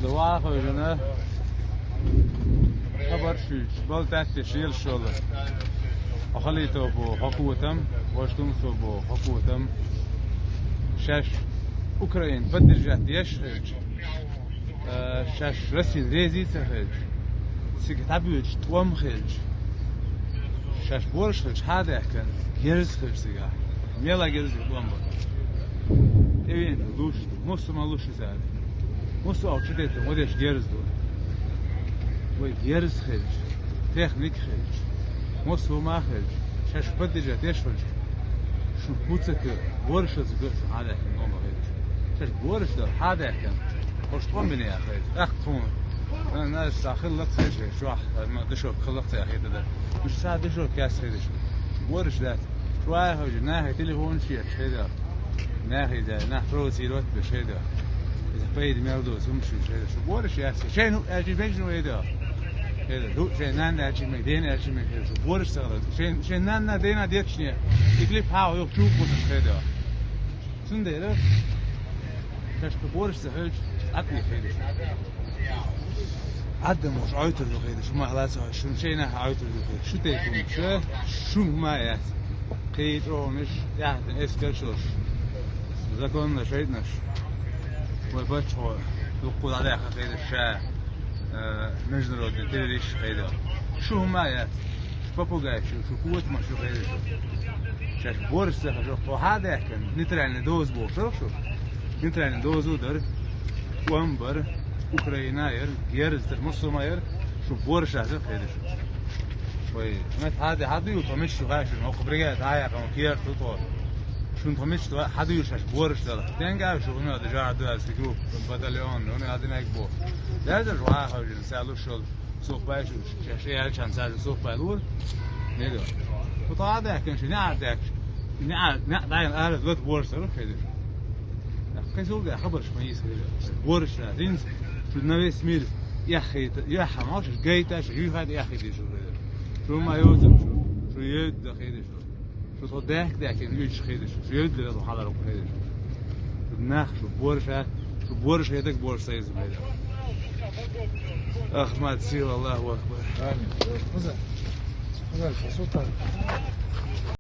دواء خرجنا خبر شوش بال تحت شيل شغل أخليته بو حقوتهم واشتم سو بو حقوتهم شش أوكرين بدر جات يشخج شش رسيد ريزي تخج سيكتابيوش توم خج شش بورش خج هذا كان جرز خج سيجا ميلا جرز توم إيه لوش موسو ما لوش زاد موسو أو شدته وديش جرز دو ويجرز خج تكنيك خج موسو ما خج شش بدر جات يشخج شو بوتك بورش زغت هذا كان نوم خج شش بورش ده هذا كان خوشتون بني يا أخي أختون أنا خلقت شيء شو ما دشوا خلقت يا أخي ده مش ساعة دشوا كاس هذا شو ورش ذات شو هاي ناحية تليفون شيء هذا ناحية ده نحفرو سيروت بشيء ده إذا فايد ميردو سوم شو هذا شو ورش يا أخي شيء أجي بيجنو هذا هذا هو شيء نان أجي مدين أجي مدين شو ورش سغلت شيء نان دينا ديتشني يقلب هاو يكتوب كل هذا سنديره كاش بورش سهج أكل خير عدم مش عيط له خير شو ما خلاص شو شيء نه عيط له خير شو تيكون شو ما يات خير رونش يعني اسكر شوش زكون شيء نش وبتش هو يقول عليه خير الشاء نجنرو تدريش خير شو ما يات بابوغاي شو قوة ما شو خير شاش بورش سهج وهذا كان نترى ندوز بو شو نترى ندوزو در وامبر أوكرانيا يرز المصر ما ير شو بورش هذا خير شو وي مت هذا يطمش شو غاش ما خبريات هاي كم كير تطور شو نطمش هذا يشش بورش ده تنقع شو هنا ده جار ده سكروب باتاليون هنا هذا نايكبو ده ده جواه هاجن سالو شو سوق بايش شيء كان سال سوق بايلور نيدو وطلع ده كان شو نعرف داين أعرف ذات بورش ده خير كيسول ده خبر شميس كده بورش رينز شو النبي سمير يا أخي يا حماش جيتاش يفاد يا أخي دي شو كده شو ما يوزم شو يد ده كده شو صدق ده كان يجي كده شو يد ده حالا رو كده شو نخ شو بورش هيدك بورش سايز كده أحمد سير الله أكبر.